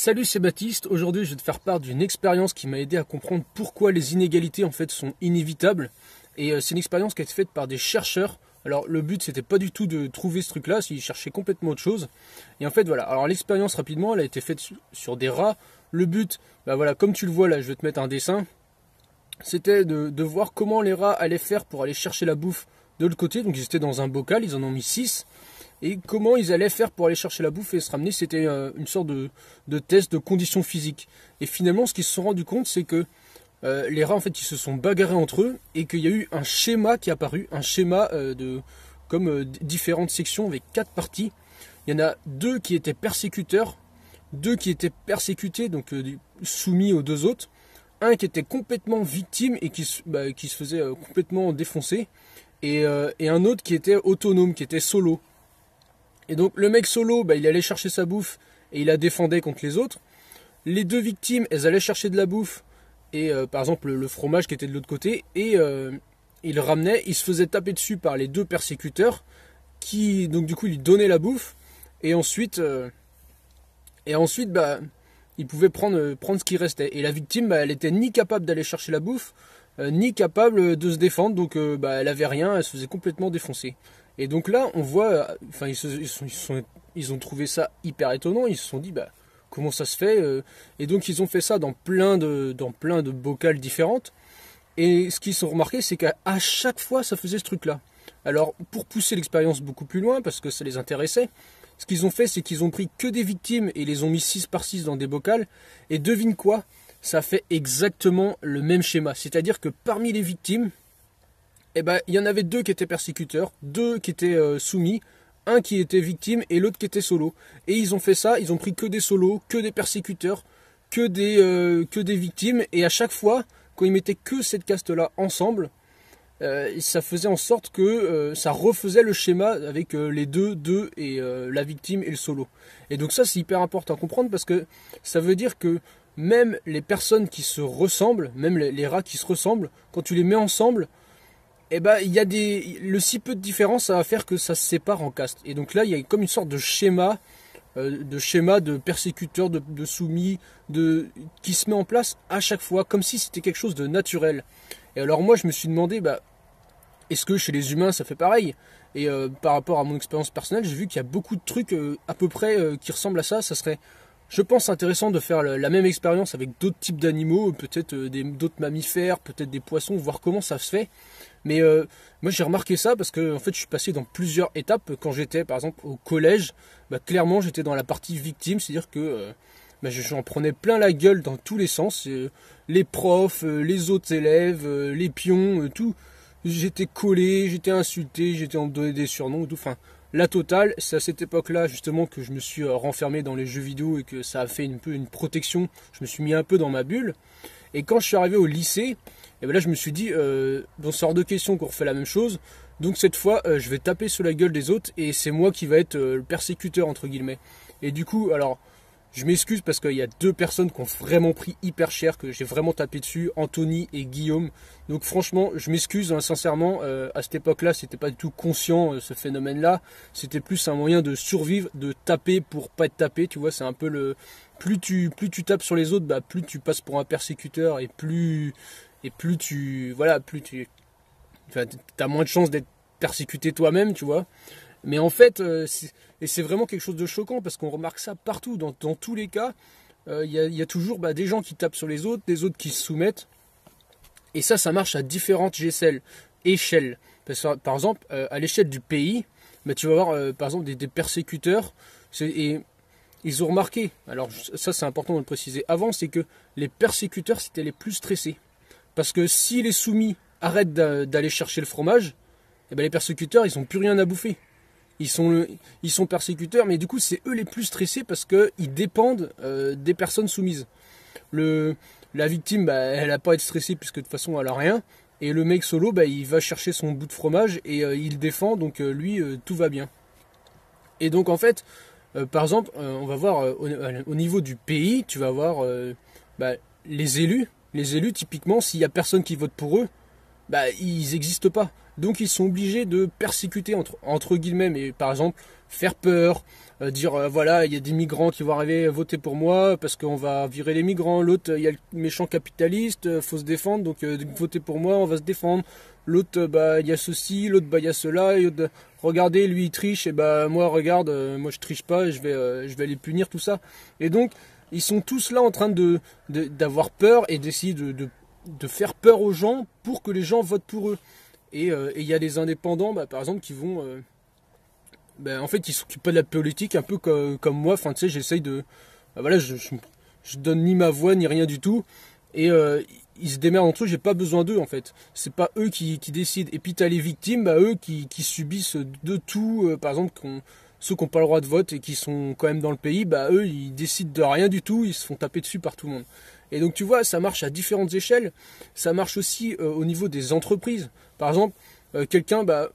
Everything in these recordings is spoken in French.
Salut, c'est Baptiste. Aujourd'hui, je vais te faire part d'une expérience qui m'a aidé à comprendre pourquoi les inégalités en fait sont inévitables. Et c'est une expérience qui a été faite par des chercheurs. Alors le but c'était pas du tout de trouver ce truc-là, ils cherchaient complètement autre chose. Et en fait voilà. Alors l'expérience rapidement, elle a été faite sur des rats. Le but, bah voilà, comme tu le vois là, je vais te mettre un dessin. C'était de voir comment les rats allaient faire pour aller chercher la bouffe de l'autre côté. Donc ils étaient dans un bocal, ils en ont mis 6. Et comment ils allaient faire pour aller chercher la bouffe et se ramener, c'était une sorte de test de conditions physiques. Et finalement, ce qu'ils se sont rendus compte, c'est que les rats, en fait, ils se sont bagarrés entre eux et qu'il y a eu un schéma qui est apparu, un schéma comme différentes sections avec 4 parties. Il y en a 2 qui étaient persécuteurs, 2 qui étaient persécutés, donc soumis aux 2 autres, un qui était complètement victime et qui se faisait complètement défoncer, et un autre qui était autonome, qui était solo. Et donc le mec solo, il allait chercher sa bouffe et il la défendait contre les autres. Les 2 victimes, elles allaient chercher de la bouffe et par exemple le fromage qui était de l'autre côté, et il le ramenait, il se faisait taper dessus par les 2 persécuteurs qui donc du coup lui donnaient la bouffe, et ensuite il pouvait prendre ce qui restait. Et la victime, elle était ni capable d'aller chercher la bouffe, ni capable de se défendre, donc elle avait rien, elle se faisait complètement défoncer. Et donc là, on voit, ils ont trouvé ça hyper étonnant. Ils se sont dit, comment ça se fait? Et donc ils ont fait ça dans plein de bocals différentes. Et ce qu'ils ont remarqué, c'est qu'à chaque fois, ça faisait ce truc-là. Alors, pour pousser l'expérience beaucoup plus loin, parce que ça les intéressait, ce qu'ils ont fait, c'est qu'ils ont pris que des victimes et les ont mis 6 par 6 dans des bocals. Et devine quoi? Ça fait exactement le même schéma. C'est-à-dire que parmi les victimes, il y en avait 2 qui étaient persécuteurs, 2 qui étaient soumis, un qui était victime et l'autre qui était solo. Et ils ont fait ça, ils ont pris que des solos, que des persécuteurs, que des victimes. Et à chaque fois, quand ils mettaient que cette caste-là ensemble, ça faisait en sorte que ça refaisait le schéma avec les deux et la victime et le solo. Et donc ça, c'est hyper important à comprendre, parce que ça veut dire que même les personnes qui se ressemblent, même les rats qui se ressemblent, quand tu les mets ensemble, il y a le si peu de différence, ça va faire que ça se sépare en castes. Et donc là, il y a comme une sorte de schéma de persécuteurs, de soumis, qui se met en place à chaque fois, comme si c'était quelque chose de naturel. Et alors moi, je me suis demandé, est-ce que chez les humains, ça fait pareil? Et par rapport à mon expérience personnelle, j'ai vu qu'il y a beaucoup de trucs à peu près qui ressemblent à ça. Ça serait, je pense, intéressant de faire la même expérience avec d'autres types d'animaux, peut-être d'autres mammifères, peut-être des poissons, voir comment ça se fait. Mais moi j'ai remarqué ça parce que en fait je suis passé dans plusieurs étapes. Quand j'étais par exemple au collège, clairement j'étais dans la partie victime, c'est-à-dire que j'en prenais plein la gueule dans tous les sens. Les profs, les autres élèves, les pions, tout. J'étais collé, j'étais insulté, j'étais en donné des surnoms, tout. Enfin, la totale. C'est à cette époque-là justement que je me suis renfermé dans les jeux vidéo et que ça a fait un peu une protection. Je me suis mis un peu dans ma bulle. Et quand je suis arrivé au lycée, et là je me suis dit, bon, c'est hors de question qu'on refait la même chose. Donc cette fois, je vais taper sur la gueule des autres et c'est moi qui va être le persécuteur entre guillemets. Et du coup, alors, je m'excuse parce qu'il y a 2 personnes qui ont vraiment pris hyper cher, que j'ai vraiment tapé dessus, Anthony et Guillaume. Donc franchement, je m'excuse, hein, sincèrement, à cette époque-là, c'était pas du tout conscient ce phénomène-là. C'était plus un moyen de survivre, de taper pour pas être tapé, tu vois, c'est un peu le... Plus tu tapes sur les autres, plus tu passes pour un persécuteur, et plus tu... Voilà, plus tu... Enfin, t'as moins de chances d'être persécuté toi-même, tu vois. Mais en fait, c'est vraiment quelque chose de choquant, parce qu'on remarque ça partout, dans tous les cas. Il y a toujours des gens qui tapent sur les autres, des autres qui se soumettent. Et ça marche à différentes échelles. Par exemple, à l'échelle du pays, tu vas avoir par exemple des persécuteurs. Et ils ont remarqué, alors ça c'est important de le préciser avant, c'est que les persécuteurs c'était les plus stressés. Parce que si les soumis arrêtent d'aller chercher le fromage, les persécuteurs ils n'ont plus rien à bouffer. Ils sont persécuteurs, mais du coup c'est eux les plus stressés parce qu'ils dépendent des personnes soumises. La victime, elle n'a pas à être stressée puisque de toute façon elle n'a rien. Et le mec solo, il va chercher son bout de fromage et il défend, donc lui tout va bien. Et donc en fait, par exemple, on va voir au niveau du pays, tu vas voir les élus. Les élus, typiquement, s'il n'y a personne qui vote pour eux, bah ils n'existent pas. Donc ils sont obligés de persécuter entre guillemets, mais par exemple faire peur, dire voilà il y a des migrants qui vont arriver voter pour moi parce qu'on va virer les migrants, l'autre il y a le méchant capitaliste, faut se défendre donc votez pour moi on va se défendre, l'autre bah il y a ceci, l'autre bah il y a cela, et regardez lui il triche et bah moi regarde moi je triche pas et je vais les punir tout ça. Et donc ils sont tous là en train d'avoir peur et d'essayer de faire peur aux gens pour que les gens votent pour eux. Et il y a des indépendants, bah, par exemple, qui vont... bah, en fait, ils s'occupent pas de la politique, un peu comme moi. Enfin, tu sais, j'essaye de... Bah, voilà, je donne ni ma voix, ni rien du tout. Et ils se démerdent entre eux, j'ai pas besoin d'eux, en fait. C'est pas eux qui décident. Et puis, t'as les victimes, bah, eux qui subissent de tout. Par exemple, ceux qui n'ont pas le droit de vote et qui sont quand même dans le pays, bah, eux, ils décident de rien du tout. Ils se font taper dessus par tout le monde. Et donc tu vois, ça marche à différentes échelles. Ça marche aussi au niveau des entreprises. Par exemple, quelqu'un, bah,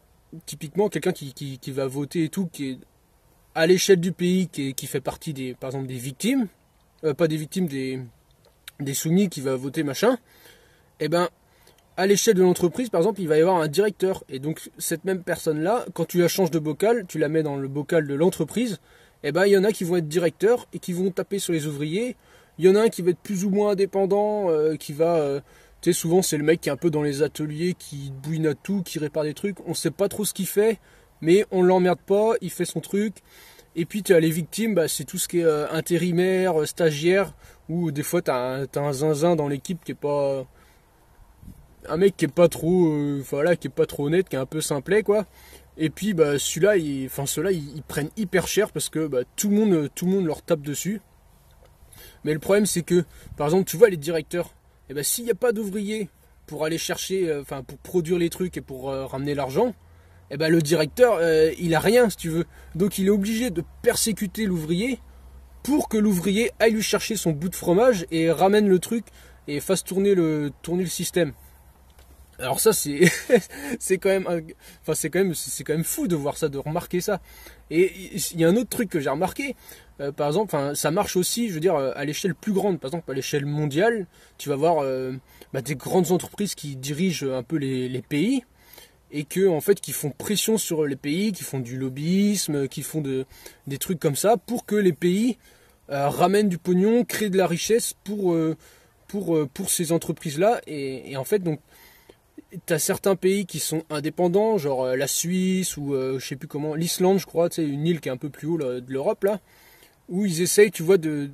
typiquement quelqu'un qui va voter et tout, qui est à l'échelle du pays, qui fait partie des, par exemple, des victimes, pas des victimes, des soumis, qui va voter machin. Et ben, à l'échelle de l'entreprise, par exemple, il va y avoir un directeur. Et donc cette même personne-là, quand tu la changes de bocal, tu la mets dans le bocal de l'entreprise. Et ben, il y en a qui vont être directeurs et qui vont taper sur les ouvriers. Il y en a un qui va être plus ou moins indépendant, qui va... tu sais, souvent c'est le mec qui est un peu dans les ateliers, qui bouine à tout, qui répare des trucs. On sait pas trop ce qu'il fait, mais on l'emmerde pas, il fait son truc. Et puis tu as les victimes, bah, c'est tout ce qui est intérimaire, stagiaire, ou des fois t'as un zinzin dans l'équipe qui est pas... Un mec qui est pas trop... voilà, qui est pas trop honnête, qui est un peu simplet, quoi. Et puis bah, ceux-là, ils prennent hyper cher parce que bah, tout le monde leur tape dessus. Mais le problème, c'est que, par exemple, tu vois, les directeurs, eh ben, s'il n'y a pas d'ouvriers pour aller chercher, pour produire les trucs et pour ramener l'argent, eh ben, le directeur, il a rien, si tu veux. Donc, il est obligé de persécuter l'ouvrier pour que l'ouvrier aille lui chercher son bout de fromage et ramène le truc et fasse tourner le système. Alors ça c'est c'est quand même c'est quand même fou de voir ça, de remarquer ça. Et il y a un autre truc que j'ai remarqué, par exemple, ça marche aussi, je veux dire, à l'échelle plus grande, par exemple à l'échelle mondiale, tu vas voir des grandes entreprises qui dirigent un peu les pays et que en fait qui font pression sur les pays, qui font du lobbyisme, qui font des trucs comme ça pour que les pays ramènent du pognon, créent de la richesse pour ces entreprises-là. Et en fait donc t'as certains pays qui sont indépendants, genre la Suisse ou je sais plus comment, l'Islande je crois, tu sais, une île qui est un peu plus haut là, de l'Europe là, où ils essayent, tu vois, de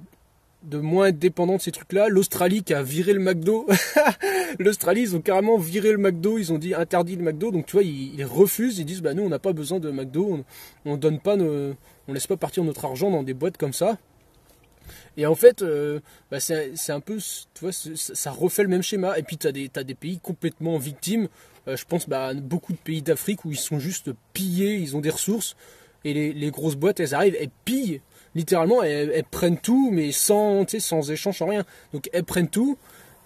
moins être dépendants de ces trucs-là. L'Australie qui a viré le McDo, l'Australie ils ont carrément viré le McDo, ils ont dit interdit le McDo, donc tu vois ils refusent, ils disent bah nous on n'a pas besoin de McDo, on donne pas on laisse pas partir notre argent dans des boîtes comme ça. Et en fait, c'est un peu, tu vois, ça refait le même schéma. Et puis t'as des pays complètement victimes. Je pense à beaucoup de pays d'Afrique où ils sont juste pillés, ils ont des ressources. Et les grosses boîtes, elles arrivent, elles pillent. Littéralement, elles prennent tout, mais sans échange, sans rien. Donc elles prennent tout.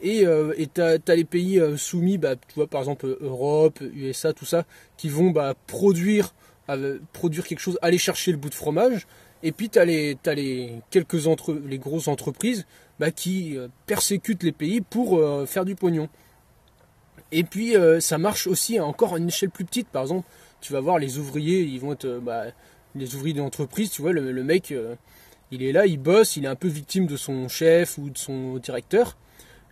Et t'as les pays soumis, tu vois, par exemple Europe, USA, tout ça, qui vont produire quelque chose, aller chercher le bout de fromage. Et puis t'as les grosses entreprises qui persécutent les pays pour faire du pognon. Et puis ça marche aussi encore à une échelle plus petite. Par exemple, tu vas voir les ouvriers, ils vont être les ouvriers d'entreprise. Tu vois, le mec, il est là, il bosse, il est un peu victime de son chef ou de son directeur.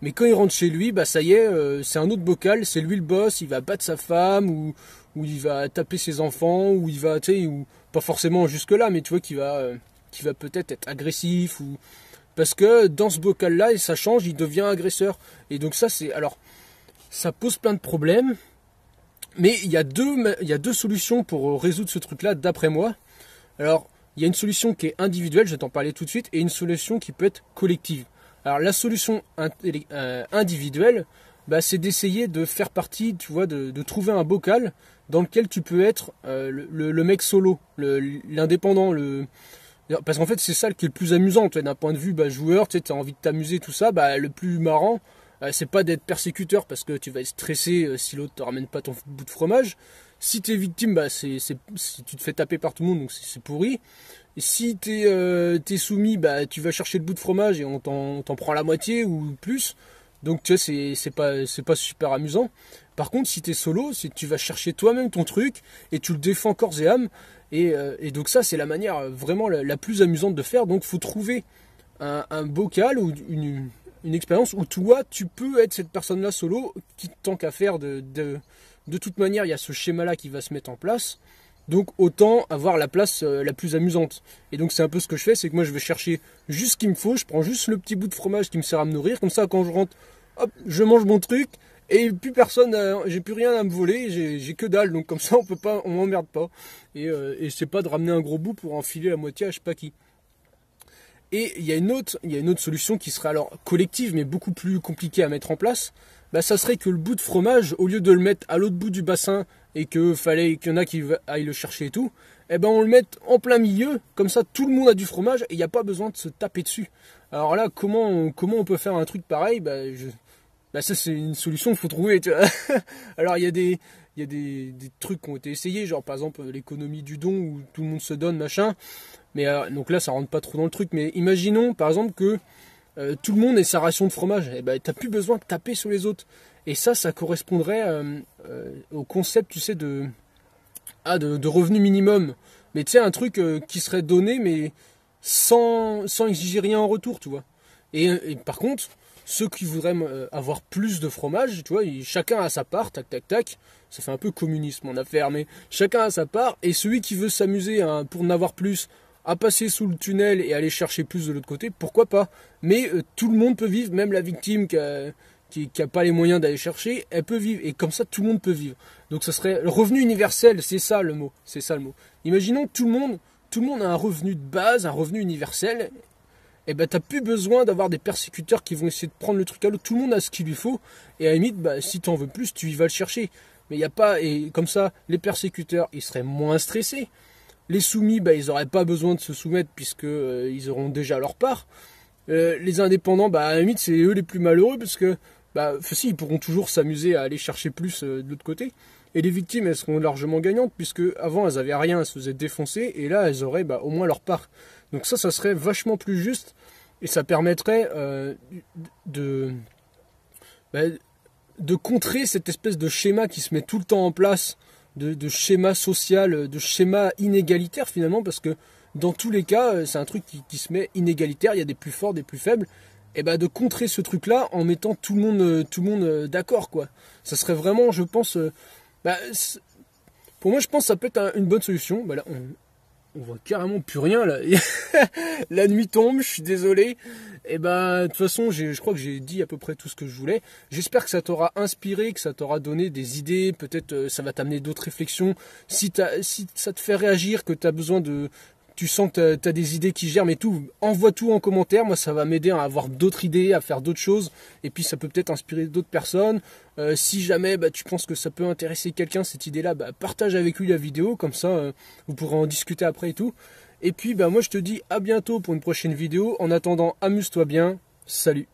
Mais quand il rentre chez lui, ça y est, c'est un autre bocal, c'est lui le boss, il va battre sa femme ou il va taper ses enfants ou il va, tu sais, ou pas forcément jusque là, mais tu vois qu'il va peut-être être agressif ou parce que dans ce bocal-là, ça change, il devient agresseur. Et donc ça pose plein de problèmes. Mais il y a deux solutions pour résoudre ce truc-là, d'après moi. Alors, il y a une solution qui est individuelle, je vais t'en parler tout de suite, et une solution qui peut être collective. Alors, la solution individuelle, c'est d'essayer de faire partie, tu vois, de trouver un bocal dans lequel tu peux être le mec solo, l'indépendant, parce qu'en fait c'est ça qui est le plus amusant, d'un point de vue joueur, tu as envie de t'amuser, tout ça, le plus marrant, c'est pas d'être persécuteur parce que tu vas être stressé si l'autre te ramène pas ton bout de fromage. Si t'es victime, si tu te fais taper par tout le monde, donc c'est pourri. Et si t'es soumis, tu vas chercher le bout de fromage et on t'en prend la moitié ou plus. Donc tu sais, c'est pas super amusant. Par contre, si tu es solo, si tu vas chercher toi-même ton truc et tu le défends corps et âme, et donc ça, c'est la manière vraiment la plus amusante de faire. Donc faut trouver un bocal ou une expérience où toi, tu peux être cette personne-là solo, qui tant qu'à faire de toute manière, il y a ce schéma-là qui va se mettre en place. Donc autant avoir la place la plus amusante. Et donc c'est un peu ce que je fais, c'est que moi je vais chercher juste ce qu'il me faut, je prends juste le petit bout de fromage qui me sert à me nourrir, comme ça quand je rentre, hop, je mange mon truc, et plus personne, j'ai plus rien à me voler, j'ai que dalle, donc comme ça on m'emmerde pas. Et c'est pas de ramener un gros bout pour enfiler la moitié à je sais pas qui. Et il y a une autre solution qui serait alors collective, mais beaucoup plus compliquée à mettre en place. Bah, ça serait que le bout de fromage, au lieu de le mettre à l'autre bout du bassin et qu'il y en a qui aillent le chercher et tout, eh ben on le met en plein milieu, comme ça tout le monde a du fromage et il n'y a pas besoin de se taper dessus. Alors là, comment on peut faire un truc pareil? Bah ça c'est une solution qu'il faut trouver. Tu vois. Alors il y a des trucs qui ont été essayés, genre par exemple l'économie du don où tout le monde se donne, machin. Mais donc là ça rentre pas trop dans le truc. Mais imaginons par exemple que tout le monde ait sa ration de fromage. Et ben t'as plus besoin de taper sur les autres. Et ça correspondrait au concept, tu sais, de revenu minimum. Mais tu sais, un truc qui serait donné, mais sans exiger rien en retour, tu vois. Et par contre, ceux qui voudraient avoir plus de fromage, tu vois, chacun a sa part, tac, tac, tac. Ça fait un peu communisme en affaire, mais chacun a sa part. Et celui qui veut s'amuser pour en avoir plus, à passer sous le tunnel et aller chercher plus de l'autre côté, pourquoi pas. Mais tout le monde peut vivre, même la victime qui a pas les moyens d'aller chercher, elle peut vivre. Et comme ça, tout le monde peut vivre. Donc ça serait le revenu universel, c'est ça le mot. C'est ça le mot. Imaginons que tout le monde a un revenu de base, un revenu universel. Et ben t'as plus besoin d'avoir des persécuteurs qui vont essayer de prendre le truc à l'autre. Tout le monde a ce qu'il lui faut. Et à la limite, bah, si t'en veux plus, tu y vas le chercher. Mais il n'y a pas. Et comme ça, les persécuteurs, ils seraient moins stressés. Les soumis, bah, ils n'auraient pas besoin de se soumettre puisque ils auront déjà leur part. Les indépendants, bah, à la limite, c'est eux les plus malheureux parce que bah, si, ils pourront toujours s'amuser à aller chercher plus de l'autre côté. Et les victimes, elles seront largement gagnantes puisque avant elles avaient rien, elles se faisaient défoncer et là elles auraient au moins leur part. Donc ça serait vachement plus juste et ça permettrait de contrer cette espèce de schéma qui se met tout le temps en place, de schéma social, de schéma inégalitaire finalement, parce que dans tous les cas, c'est un truc qui se met inégalitaire, il y a des plus forts, des plus faibles, et de contrer ce truc-là en mettant tout le monde d'accord, quoi. Ça serait vraiment, je pense, pour moi, je pense que ça peut être une bonne solution. Là, on voit carrément plus rien là. La nuit tombe, je suis désolé. Et de toute façon, je crois que j'ai dit à peu près tout ce que je voulais. J'espère que ça t'aura inspiré, que ça t'aura donné des idées. Peut-être ça va t'amener d'autres réflexions. Si ça te fait réagir, que tu as besoin tu sens que tu as des idées qui germent et tout, envoie tout en commentaire. Moi, ça va m'aider à avoir d'autres idées, à faire d'autres choses. Et puis, ça peut peut-être inspirer d'autres personnes. Si jamais tu penses que ça peut intéresser quelqu'un, cette idée-là, partage avec lui la vidéo. Comme ça, vous pourrez en discuter après et tout. Et puis, moi, je te dis à bientôt pour une prochaine vidéo. En attendant, amuse-toi bien. Salut!